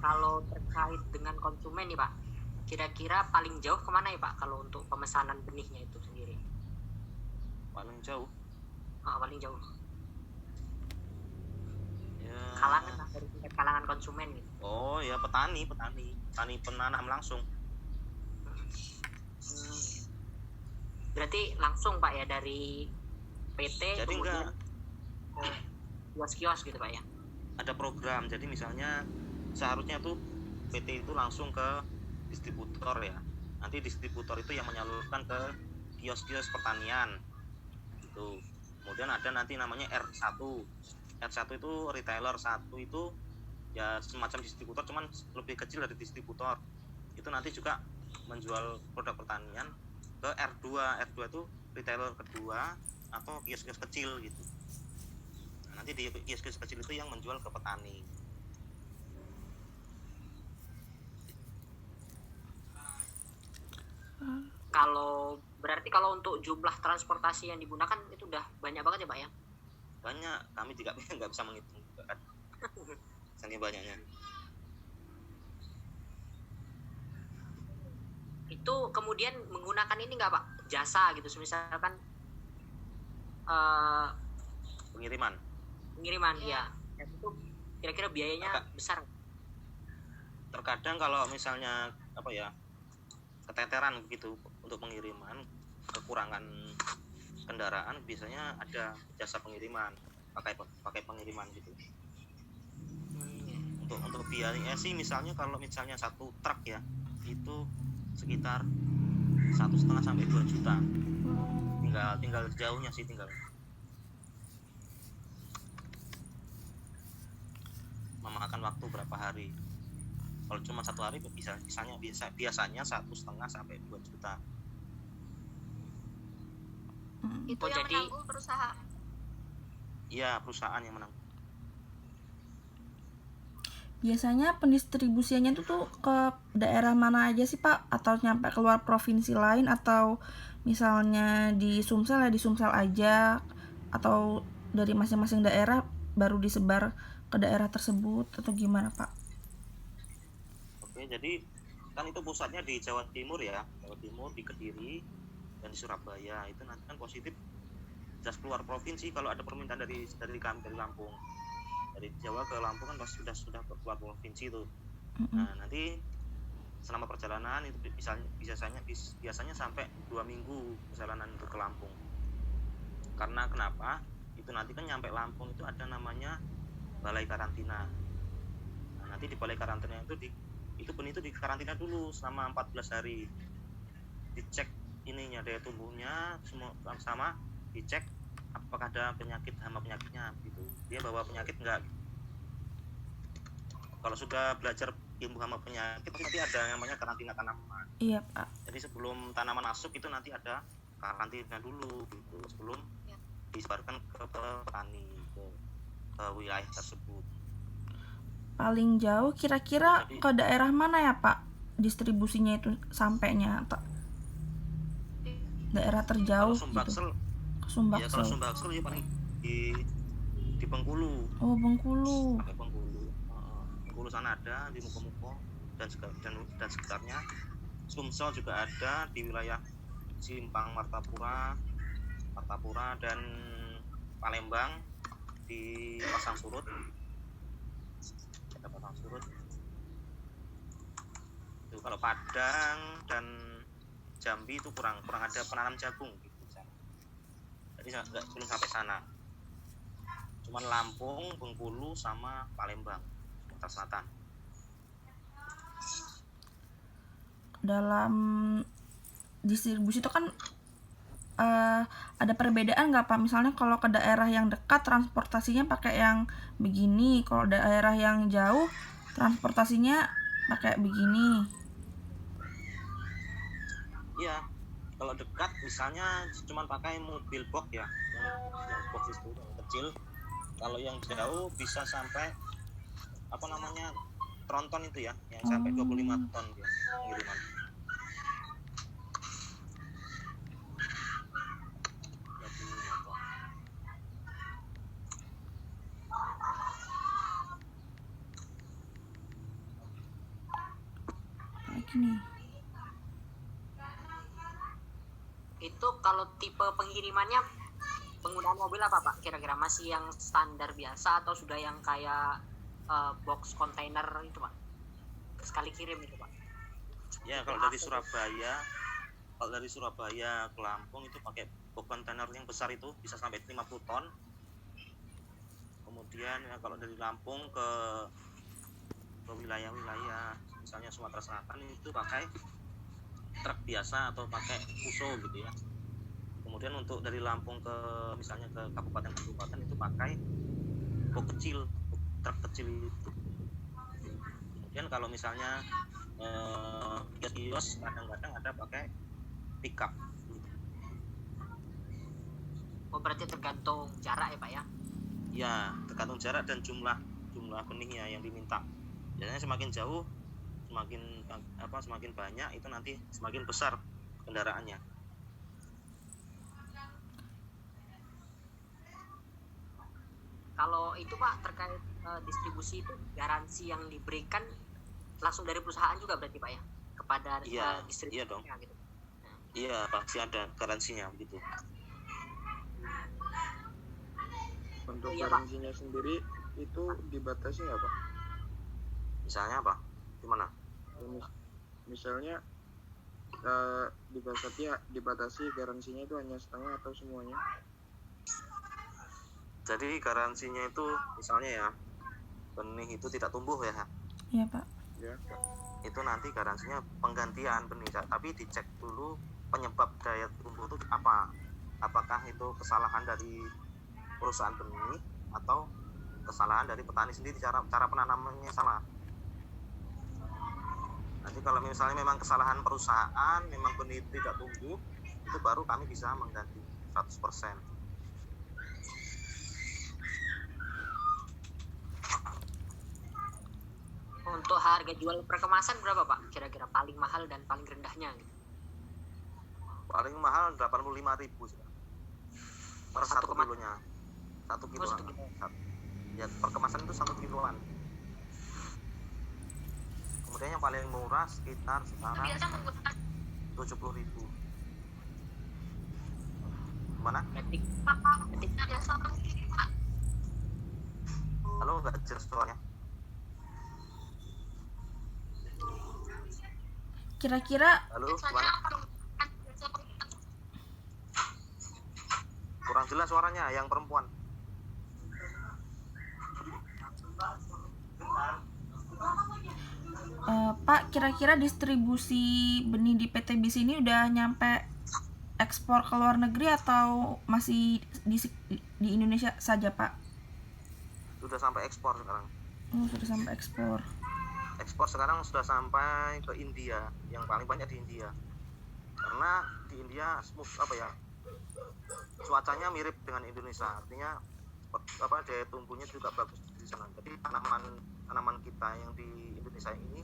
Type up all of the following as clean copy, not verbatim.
Kalau terkait dengan konsumen nih Pak, kira-kira paling jauh kemana ya Pak kalau untuk pemesanan benihnya itu sendiri? Paling jauh Paling jauh ya. kalangan lah, dari tingkat kalangan konsumen gitu. Oh ya, petani penanam langsung. Berarti langsung Pak ya dari PT Jadi kemudian enggak ke kios-kios gitu Pak ya? ada program. Jadi misalnya seharusnya tuh PT itu langsung ke distributor ya. Nanti distributor itu yang menyalurkan ke kios-kios pertanian gitu. Kemudian ada nanti namanya R1. R1 itu retailer, satu itu ya semacam distributor cuman lebih kecil dari distributor. Itu nanti juga menjual produk pertanian ke R2. R2 itu retailer kedua atau kios-kios kecil gitu. Nah, nanti di kios-kios kecil itu yang menjual ke petani. Kalau berarti kalau untuk jumlah transportasi yang digunakan itu udah banyak banget ya Pak ya? Banyak, kami juga nggak bisa menghitung juga kan. Saking banyaknya. Itu kemudian menggunakan ini nggak Pak, jasa gitu, misalkan Pengiriman ya, itu kira-kira biayanya besar? Terkadang kalau misalnya apa ya, keteteran gitu untuk pengiriman, kekurangan kendaraan, biasanya ada jasa pengiriman, pakai pengiriman gitu. Untuk biayanya sih misalnya kalau misalnya satu truk ya itu sekitar 1,5 sampai 2 juta. Tinggal jauhnya sih, tinggal memakan waktu berapa hari. Kalau cuma satu hari biasanya 1,5 sampai 2 juta. Itu yang menanggung perusahaan? Iya, perusahaan yang menanggung. Biasanya pendistribusiannya itu tuh ke daerah mana aja sih Pak? Atau nyampe keluar provinsi lain, atau misalnya di Sumsel ya di Sumsel aja, atau dari masing-masing daerah baru disebar ke daerah tersebut, atau gimana Pak? Oke, jadi kan itu pusatnya di Jawa Timur ya, Jawa Timur di Kediri dan di Surabaya. Itu nanti kan positif jelas keluar provinsi kalau ada permintaan dari kami dari Lampung. Dari Jawa ke Lampung kan pasti sudah keluar provinsi tuh. Nah, nanti selama perjalanan itu biasanya sampai 2 minggu perjalanan itu ke Lampung. Karena kenapa? Itu nanti kan nyampe Lampung itu ada namanya balai karantina. Nah, nanti di balai karantina itu benih itu dikarantina dulu selama 14 hari. Dicek ininya, daya tumbuhnya semua sama, dicek apakah ada hama penyakitnya gitu. Dia bawa penyakit enggak? Kalau sudah belajar ilmu hama penyakit nanti ada namanya karantina tanaman. Iya Pak. Jadi sebelum tanaman masuk itu nanti ada karantina dulu gitu, sebelum disebarkan ke petani ke wilayah tersebut. Paling jauh kira-kira ke daerah mana ya Pak distribusinya itu sampainya? Daerah terjauh gitu. Sumbaksel. Ya kalau Sumbaksel ya paling di Bengkulu. Oh, Bengkulu. Pakai Bengkulu sana ada di Muko-Muko dan sekitarnya. Sumsel juga ada di wilayah Simpang Martapura dan Palembang di Pasang Surut. Ada Pasang Surut. Itu kalau Padang dan Jambi itu kurang ada penanam jagung gitu. Jadi belum sampai sana. Cuman Lampung, Bengkulu sama Palembang, Sumatera Selatan. Dalam distribusi itu kan ada perbedaan nggak Pak? Misalnya kalau ke daerah yang dekat transportasinya pakai yang begini, kalau daerah yang jauh transportasinya pakai begini. Iya, kalau dekat misalnya cuma pakai mobil box ya, yang box itu yang kecil. Kalau yang jauh bisa sampai tronton itu ya, yang sampai 25 ton dia pengiriman. ini. Itu kalau tipe pengirimannya penggunaan mobil apa Pak? Kira-kira masih yang standar biasa atau sudah yang kayak box kontainer itu Pak? Sekali kirim itu Pak? Ya kalau dari Surabaya ke Lampung itu pakai box kontainer yang besar itu bisa sampai 50 ton. Kemudian ya, kalau dari Lampung ke wilayah-wilayah misalnya Sumatera Selatan itu pakai truk biasa atau pakai fuso gitu ya. Kemudian untuk dari Lampung ke misalnya ke kabupaten itu pakai box kecil, truk kecil itu. Kemudian kalau misalnya kios kadang-kadang ada pakai pickup. Oh berarti tergantung jarak ya Pak ya? Ya tergantung jarak dan jumlah benihnya yang diminta. Biasanya semakin jauh semakin banyak itu nanti semakin besar kendaraannya. Kalau itu Pak terkait distribusi itu garansi yang diberikan langsung dari perusahaan juga berarti Pak ya kepada distribusi. Iya dong. Gitu. Iya pasti ada garansinya begitu. Untuk Iya, garansinya sendiri itu dibatasi nggak Pak? Misalnya apa? Gimana? Misalnya dibatasi garansinya itu hanya setengah atau semuanya? Jadi garansinya itu misalnya ya benih itu tidak tumbuh ya. Iya Pak. Ya. Itu nanti garansinya penggantian benih, tapi dicek dulu penyebab daya tumbuh itu apa. Apakah itu kesalahan dari perusahaan benih atau kesalahan dari petani sendiri, cara penanamannya salah. Nanti kalau misalnya memang kesalahan perusahaan, memang benih tidak tumbuh, itu baru kami bisa mengganti 100%. Untuk harga jual per kemasan berapa Pak? Kira-kira paling mahal dan paling rendahnya gitu. Paling mahal 85.000 per 1 kilonya. 1 kilo. Ya per kemasan itu 1 kiloan. Kemudian yang paling murah sekitar sekarang Biasa menggunakan 70.000. Mana? Berarti ada sama Pak. Halo, nggak jelas soalnya. Kira-kira Halo, Biasanya gimana? Kurang jelas suaranya yang perempuan. Pak, kira-kira distribusi benih di PT BIS ini udah nyampe ekspor ke luar negeri atau masih di Indonesia saja Pak? Sudah sampai ekspor sekarang. Oh, sudah sampai ekspor. Ekspor sekarang sudah sampai ke India, yang paling banyak di India. Karena di India cuacanya mirip dengan Indonesia, artinya daya tumbuhnya juga bagus di sana. Jadi tanaman kita yang di Indonesia ini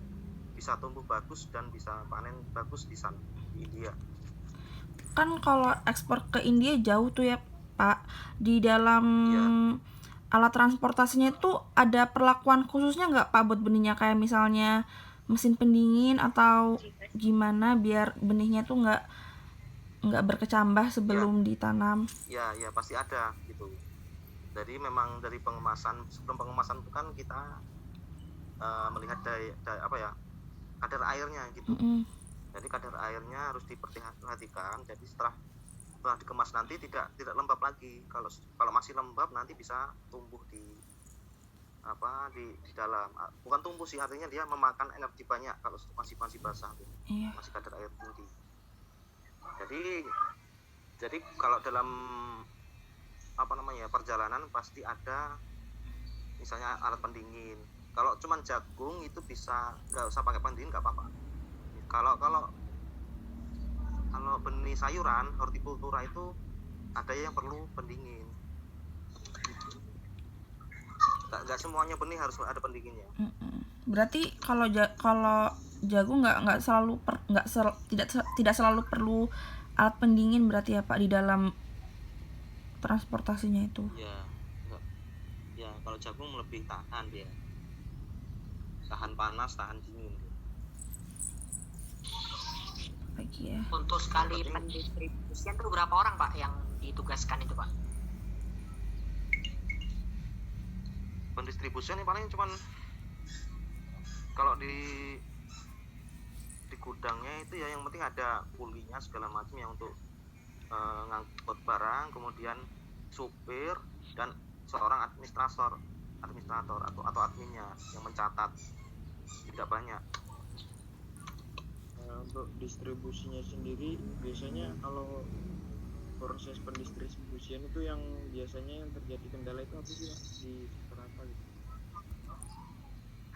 bisa tumbuh bagus dan bisa panen bagus di sana di India. Kan kalau ekspor ke India jauh tuh ya Pak. Di dalam alat transportasinya itu ada perlakuan khususnya nggak Pak buat benihnya, kayak misalnya mesin pendingin atau gimana biar benihnya tuh nggak berkecambah sebelum ditanam? Ya pasti ada gitu. Jadi memang dari sebelum pengemasan itu kan kita melihat kadar airnya gitu. Jadi kadar airnya harus diperhatikan. Jadi setelah dikemas nanti tidak lembab lagi. Kalau masih lembab nanti bisa tumbuh di dalam. Bukan tumbuh sih, artinya dia memakan energi banyak kalau masih basah, Iya. masih kadar air tinggi. Jadi kalau dalam perjalanan pasti ada misalnya alat pendingin. Kalau cuman jagung itu bisa nggak usah pakai pendingin, nggak apa-apa. Kalau benih sayuran hortikultura itu ada yang perlu pendingin. Nggak semuanya benih harus ada pendinginnya. Berarti kalau jagung tidak selalu perlu alat pendingin berarti ya Pak di dalam transportasinya itu. Ya kalau jagung lebih tahan dia, tahan panas, tahan dingin. lagi ya. Untuk sekali pendistribusian tuh berapa orang Pak yang ditugaskan itu Pak? Pendistribusian ini paling cuman kalau di gudangnya itu ya yang penting ada kulinya segala macam yang untuk ngangkut barang, kemudian supir dan seorang administrator atau adminnya yang mencatat, tidak banyak. Untuk distribusinya sendiri biasanya kalau proses pendistribusian itu yang biasanya yang terjadi kendala itu apa sih Pak? Di sektor apa gitu?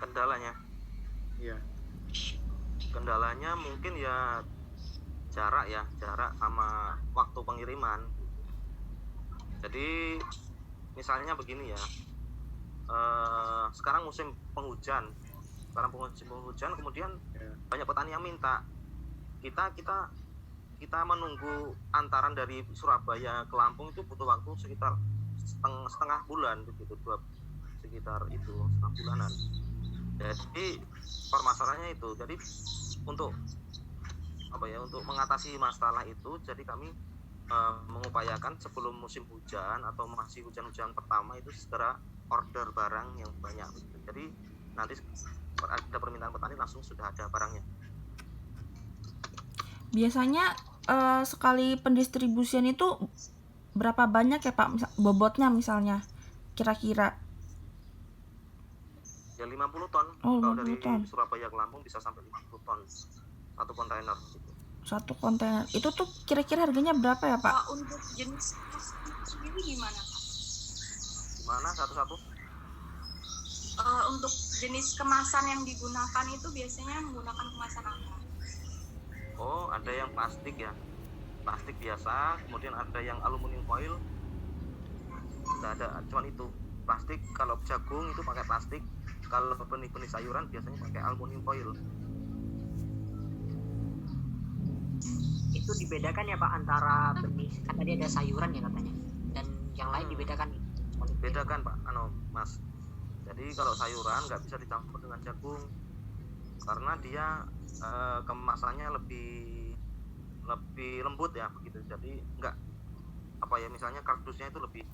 Kendalanya Iya. mungkin ya jarak sama waktu pengiriman. Jadi misalnya begini ya, sekarang musim penghujan, kemudian Ya. banyak petani yang minta kita menunggu antaran dari Surabaya ke Lampung itu butuh waktu sekitar setengah bulan begitu, sekitar itu setengah bulanan. Jadi permasalahannya itu, jadi untuk mengatasi masalah itu, jadi kami mengupayakan sebelum musim hujan atau masih hujan-hujan pertama itu segera order barang yang banyak. Jadi nanti ada permintaan petani langsung sudah ada barangnya. Biasanya sekali pendistribusian itu berapa banyak ya Pak, bobotnya misalnya kira-kira? Ya 50 ton. Oh, Kalau 50 dari ton. Surabaya ke Lampung bisa sampai 50 ton satu kontainer gitu. Satu kontainer itu tuh kira-kira harganya berapa ya Pak? Pak, untuk jenis sendiri gimana Pak? Gimana satu-satu? Untuk jenis kemasan yang digunakan itu biasanya menggunakan kemasan apa? Oh, ada yang plastik ya, plastik biasa, kemudian ada yang aluminium foil. Tidak ada, cuman itu plastik. Kalau jagung itu pakai plastik, kalau benih-benih sayuran biasanya pakai aluminium foil. Itu dibedakan ya Pak antara benih, kan tadi ada sayuran ya katanya, dan yang lain dibedakan. Bedakan Pak, Mas. Jadi kalau sayuran nggak bisa dicampur dengan jagung karena dia kemasannya lebih lembut ya begitu. Jadi nggak misalnya kardusnya itu lebih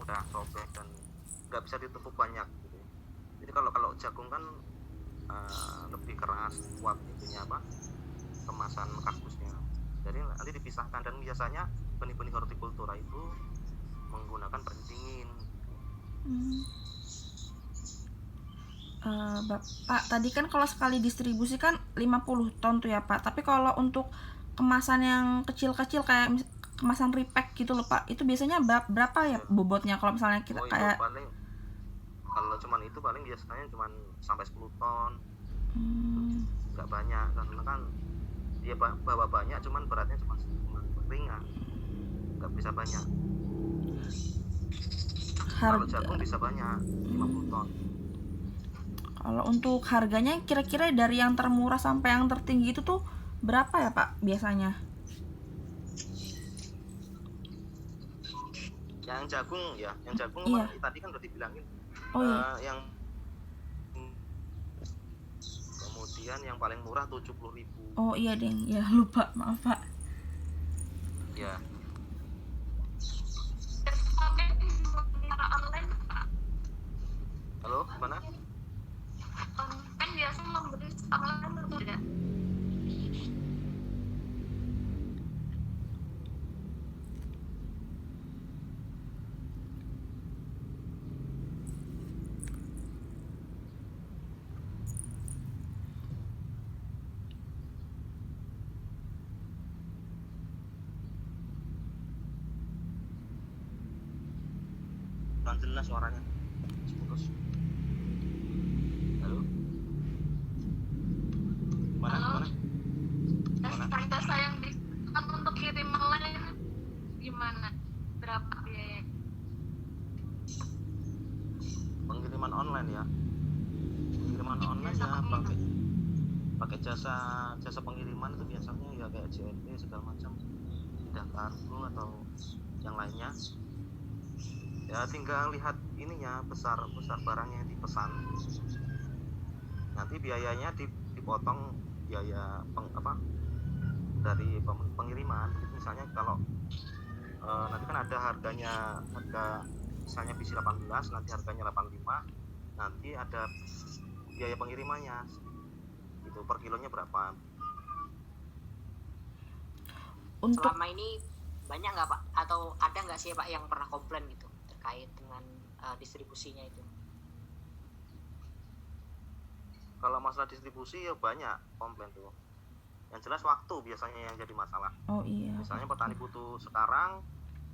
mudah sobek dan nggak bisa ditumpuk banyak gitu. Jadi kalau jagung kan lebih keras, kuat itunya kemasan kardusnya. Jadi nanti dipisahkan, dan biasanya benih-benih hortikultura itu menggunakan pendingin. Pak, tadi kan kalau sekali distribusi kan 50 ton tuh ya Pak. Tapi kalau untuk kemasan yang kecil-kecil kayak kemasan repack gitu loh Pak, itu biasanya berapa ya bobotnya kalau misalnya kita itu kayak paling, kalau cuman itu paling biasanya cuman sampai 10 ton. Nggak banyak karena kan dia bawa banyak, cuman beratnya cuma ringan, nggak bisa banyak. Kalau jagung bisa banyak, 50 ton. Kalau untuk harganya kira-kira dari yang termurah sampai yang tertinggi itu tuh berapa ya Pak biasanya? Yang jagung Iya. tadi kan udah dibilangin. Oh iya. Yang kemudian yang paling murah 70.000. Oh iya deng, ya lupa, maaf Pak. Ya. Online Pak. Halo, gimana? Kan biasanya membeli online itu ya. Kurang jelas suaranya. Putus. Halo. Gimana? Jasa yang digunakan untuk kirim online gimana? Berapa biaya? Pengiriman online ya. Pengiriman online ya pakai jasa pengiriman itu biasanya ya kayak JNE segala macam, Indah Kargo atau yang lainnya. Ya tinggal lihat ininya, besar barangnya yang dipesan. Nanti biayanya dipotong biaya dari pengiriman. Jadi misalnya kalau nanti kan ada harga misalnya PC 18, nanti harganya 85, nanti ada biaya pengirimannya itu per kilonya berapa. Untuk Selama ini banyak nggak Pak? Atau ada nggak sih Pak yang pernah komplain gitu terkait dengan distribusinya itu? Kalau masalah distribusi ya banyak komplain tuh. Yang jelas waktu biasanya yang jadi masalah. oh iya. Misalnya petani butuh sekarang,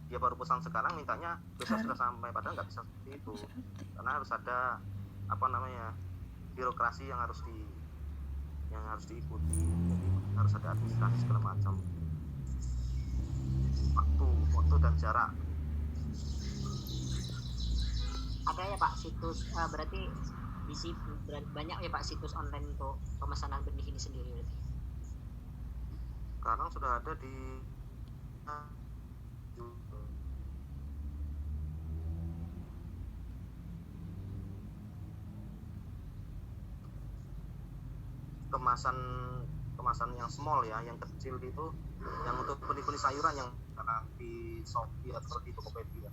dia baru pesan sekarang, mintanya besok Hari. sudah sampai, padahal nggak bisa seperti itu. Karena harus ada apa namanya birokrasi yang harus diikuti. Jadi harus ada administrasi segala macam. Waktu dan jarak. Ada ya Pak situs berarti banyak ya Pak situs online untuk pemesanan benih ini sendiri berarti. Sekarang sudah ada di kemasan yang small ya, yang kecil itu, yang untuk benih-benih sayuran yang karena di Shopee atau di Tokopedia.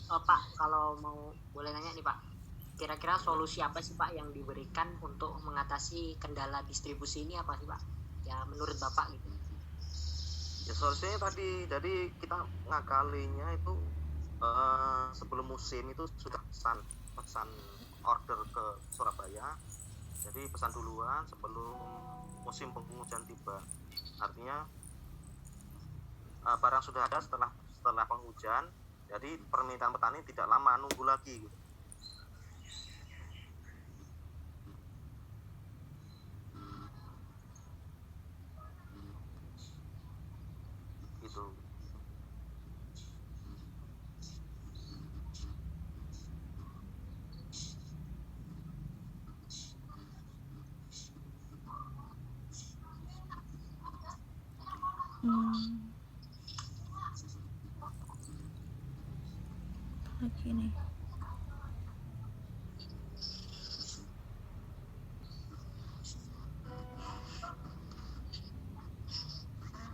Pak, kalau mau boleh nanya nih Pak, kira-kira solusi apa sih Pak yang diberikan untuk mengatasi kendala distribusi ini apa sih Pak? Ya menurut Bapak gitu. Ya solusinya tadi, jadi kita ngakalinya itu sebelum musim itu sudah pesan order ke Surabaya. Jadi pesan duluan sebelum musim penghujan tiba. Artinya barang sudah ada setelah penghujan. Jadi permintaan petani tidak lama nunggu lagi gitu. Gitu. Lagi nih.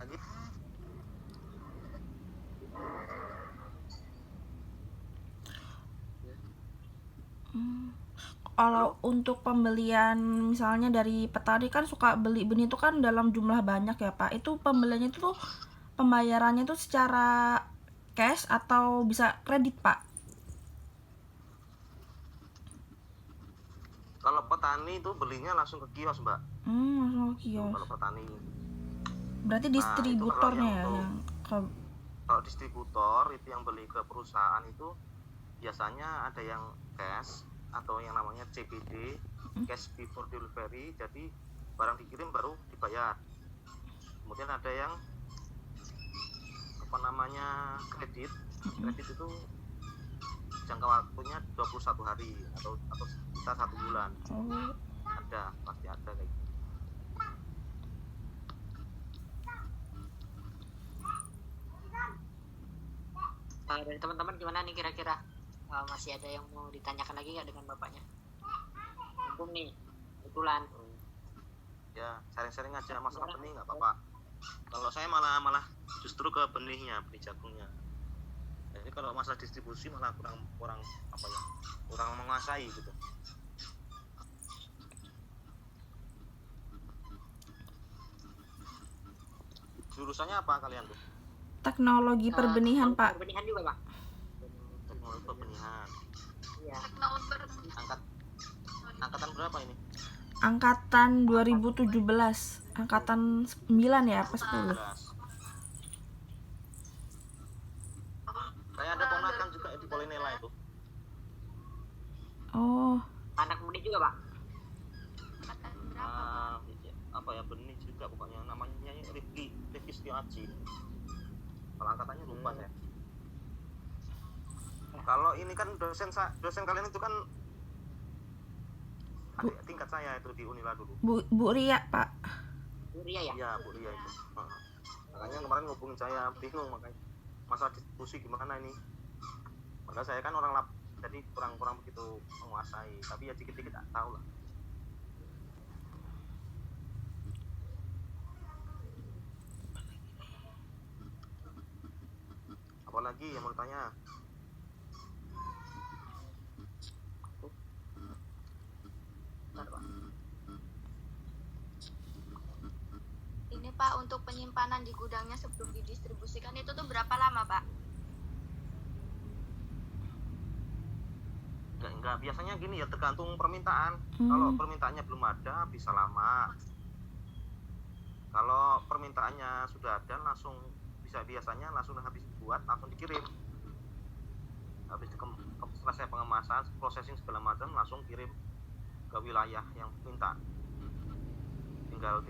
Lagi Kalau untuk pembelian misalnya dari petani kan suka beli benih itu kan dalam jumlah banyak ya Pak. Itu pembeliannya itu tuh pembayarannya tuh secara cash atau bisa kredit Pak? kalau petani itu belinya langsung ke kios, Mbak. Langsung ke kios. Kalau petani. Berarti Nah, distributornya itu ya kalau yang ke kalau distributor itu yang beli ke perusahaan itu biasanya ada yang cash atau yang namanya CBD, cash before delivery. Jadi barang dikirim baru dibayar. Kemudian ada yang apa namanya kredit itu jangka waktunya 21 hari atau sekitar 1 bulan. Pasti ada kayak gitu. Dari teman-teman gimana nih kira-kira? Masih ada yang mau ditanyakan lagi nggak dengan bapaknya? Mumpung nih, kebetulan. Ya sharing-sharing aja masalah benih nggak apa-apa. Kalau saya malah justru ke benih jagungnya. Jadi kalau masalah distribusi malah kurang menguasai gitu. Jurusannya apa kalian tuh? teknologi perbenihan Pak. Perbenihan juga Pak. Teknologi perbenihan. Iya. Angkatan berapa ini? Angkatan 2017. Angkatan 9 ya apa 10? 11. Kayak ada ponakan juga di Polinela itu. Oh, Anak muda juga Pak. Apa ya benih juga pokoknya namanya Rifki Setiaji. Kalau angkatannya lupa saya. Kalau ini kan dosen kalian itu kan adik tingkat saya itu di Unila dulu. Bu Ria Pak. Bu Ria ya? Iya Bu Ria itu. Makanya kemarin ngubungin saya bingung makanya masalah diskusi gimana ini. Padahal saya kan orang jadi kurang begitu menguasai, tapi ya dikit-dikit tahu lah. apalagi yang mau tanya? Bentar, Pak. Ini Pak, untuk penyimpanan di gudangnya sebelum didistribusikan itu tuh berapa lama Pak? Enggak, biasanya gini ya, tergantung permintaan. Kalau permintaannya belum ada bisa lama. Kalau permintaannya sudah ada langsung biasanya langsung habis dibuat langsung dikirim. Habis selesai pengemasan, processing segala macam langsung kirim ke wilayah yang minta. Tinggal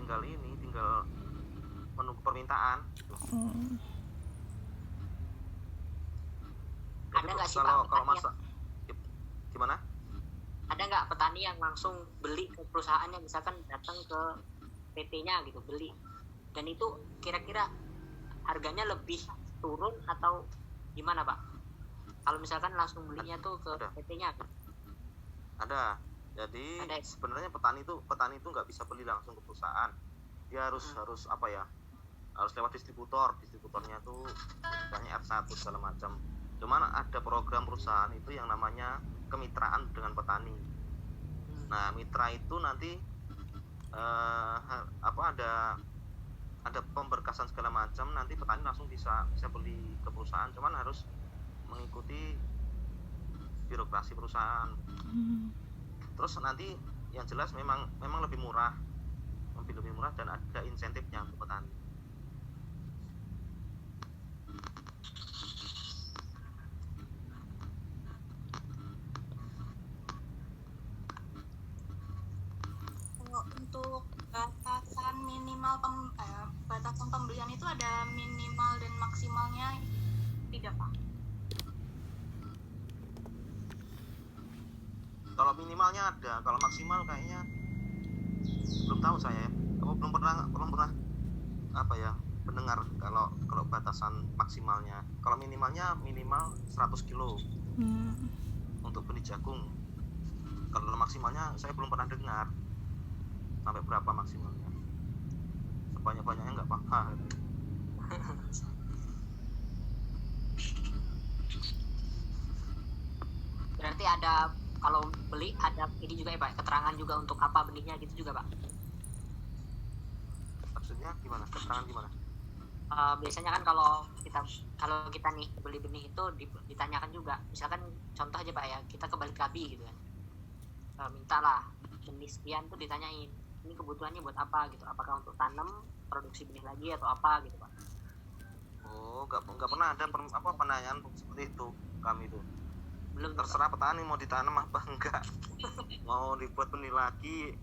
menunggu permintaan gitu. Ada nggak sih Pak kalau petani masa gimana? ada nggak petani yang langsung beli ke perusahaannya, misalkan datang ke PT-nya gitu beli, dan itu kira-kira harganya lebih turun atau gimana Pak? Kalau misalkan langsung belinya tuh ke Ada. PT-nya kan? Ada. Jadi Ada. sebenarnya petani itu nggak bisa beli langsung ke perusahaan. Dia harus apa ya? Harus lewat distributornya tuh misalnya R1 segala macam. Cuman ada program perusahaan itu yang namanya kemitraan dengan petani. Nah, mitra itu nanti ada pemberkasan segala macam, nanti petani langsung bisa beli ke perusahaan, cuman harus mengikuti birokrasi perusahaan. Terus nanti yang jelas memang lebih murah dan ada insentifnya untuk petani. Untuk batasan pembelian itu ada minimal dan maksimalnya tidak Pak? Kalau minimalnya ada, kalau maksimal kayaknya belum tahu saya. Aku belum pernah apa ya mendengar kalau batasan maksimalnya. Kalau minimalnya minimal 100 kilo untuk benih jagung. Kalau maksimalnya saya belum pernah dengar sampai berapa maksimalnya. Sebanyak-banyaknya nggak apa-apa. Berarti ada, kalau beli ada ini juga ya Pak, keterangan juga untuk apa benihnya gitu juga Pak? Maksudnya gimana? Keterangan gimana? Biasanya kan kalau kita nih beli benih itu ditanyakan juga, misalkan contoh aja Pak ya, kita ke Balikpapan gitu kan, mintalah benih sekian tuh ditanyain ini kebutuhannya buat apa gitu, apakah untuk tanam, produksi benih lagi atau apa gitu Pak. Oh, nggak pernah ada penanyaan seperti itu kami tuh. Belum. Terserah petani mau ditanam apa enggak. Mau dibuat benih lagi.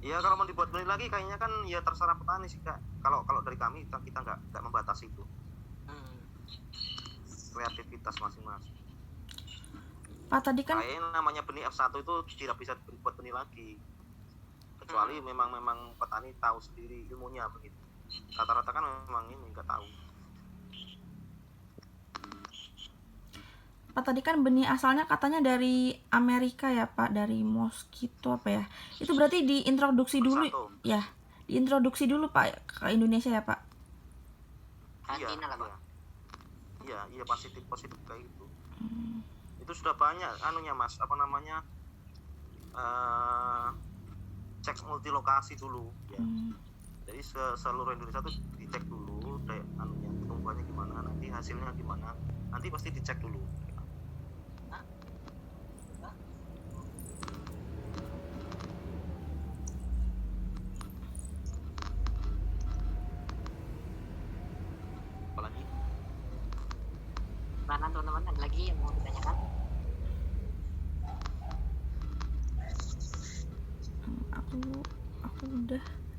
Ya kalau mau dibuat benih lagi kayaknya kan ya terserah petani sih Kak. Kalau dari kami kita nggak membatasi itu. Kreativitas masing-masing. Pak tadi kan Kayaknya namanya benih F1 itu tidak bisa dibuat benih lagi. Kecuali memang petani tahu sendiri ilmunya begitu. Rata-rata kan memang ini nggak tahu. Pak tadi kan benih asalnya katanya dari Amerika ya Pak, dari Mosquito apa ya? Itu berarti diintroduksi dulu ya? Diintroduksi dulu Pak ke Indonesia ya Pak? Karantina lah Pak. Iya positif kayak gitu. Itu sudah banyak anunya Mas, apa namanya? Cek multilokasi dulu ya. Jadi seluruh Indonesia tuh dicek dulu kayak anunya, pertumbuhannya gimana, nanti hasilnya gimana. Nanti pasti dicek dulu. Apalagi? Mana teman-teman, ada lagi yang mau ditanyakan?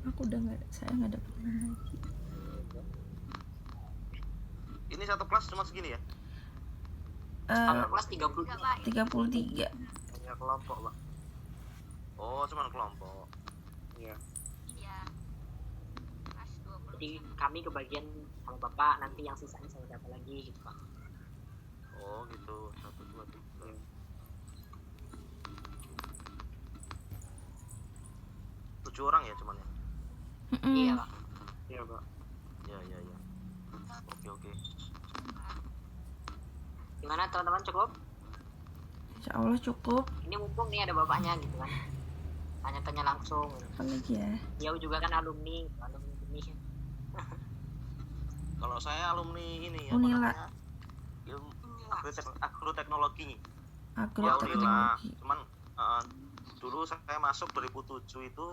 Aku udah nggak, saya nggak ada pertanyaan lagi. Ini satu kelas cuma segini ya? Kelas 33. 33. Hanya kelompok Pak. Oh cuma kelompok. Iya. Iya. Kelas 20. Jadi kami kebagian sama Bapak, nanti yang sisanya saya dapat lagi gitu Pak. Oh gitu, 1, 2, 3. 7 orang ya cuman ya? Iya Pak. Iya Pak. Iya. Oke. Gimana teman-teman, cukup? Insya Allah cukup. Ini mumpung nih ada bapaknya gitu kan, tanya-tanya langsung. Apa lagi ya? Dia juga kan alumni ini. Kalau saya alumni ini Unila. ilmu agroteknologi. Ya Unila. Agroteknologi. Cuman dulu saya masuk 2007 itu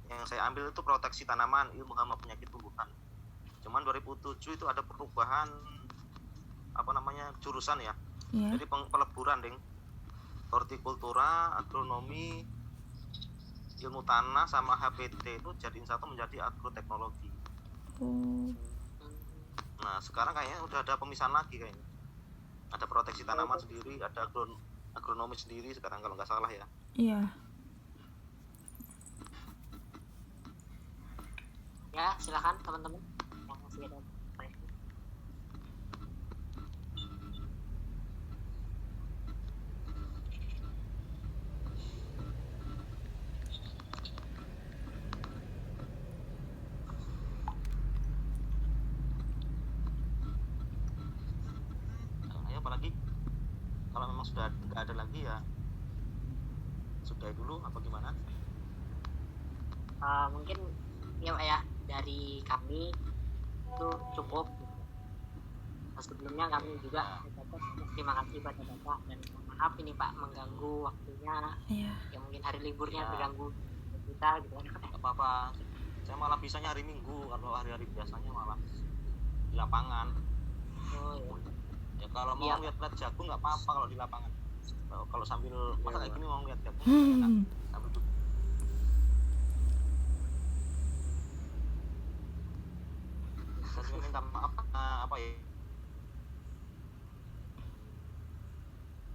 yang saya ambil itu proteksi tanaman, ilmu hama penyakit tumbuhan. Cuman 2007 itu ada perubahan jurusan ya. Iya. Jadi peleburan ding. Hortikultura, agronomi, ilmu tanah sama HPT itu jadiin satu menjadi agroteknologi. Oh. Nah sekarang kayaknya udah ada pemisahan lagi kayaknya. Ada proteksi tanaman sendiri, ada agronomi sendiri sekarang kalau nggak salah ya. Iya. Ya silakan teman-teman yang masih ada pertanyaan. Ayo apalagi kalau memang sudah nggak ada lagi ya sudahi dulu apa gimana? Mungkin ya Pak ya, dari kami itu cukup. Sebelumnya kami juga terima kasih pada Bapak dan maaf ini Pak mengganggu waktunya. Iya. Ya mungkin hari liburnya Ya. terganggu kita gitu kan. Nggak apa-apa. Saya malah bisanya hari Minggu, kalau hari-hari biasanya malah di lapangan. Oh ya. Ya kalau mau Iya. lihat-lihat jagung nggak apa-apa kalau di lapangan. Kalau sambil masak kayak gini mau lihat jagung enak. Sambil duduk. Saya juga minta maaf apa ya,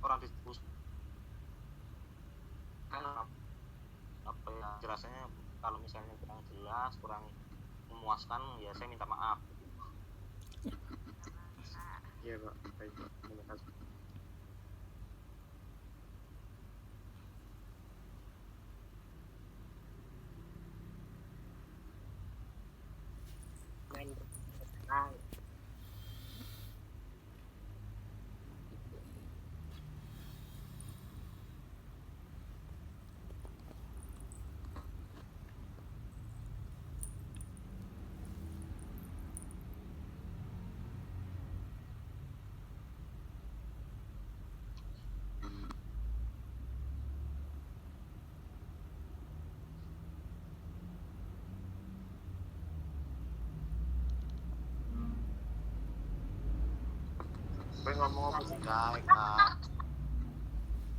orang diskusi apa ya jelasnya kalau misalnya kurang jelas, kurang memuaskan ya saya minta maaf. Iya Pak, baik Pak, terima kasih. Main bersenang. Ngomong apa sih Kak?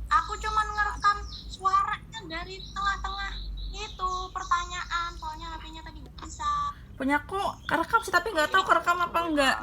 Aku cuman ngerekam suaranya dari tengah-tengah itu pertanyaan, soalnya HP-nya tadi nggak bisa. Punya aku kerekam sih tapi nggak tahu kerekam apa enggak.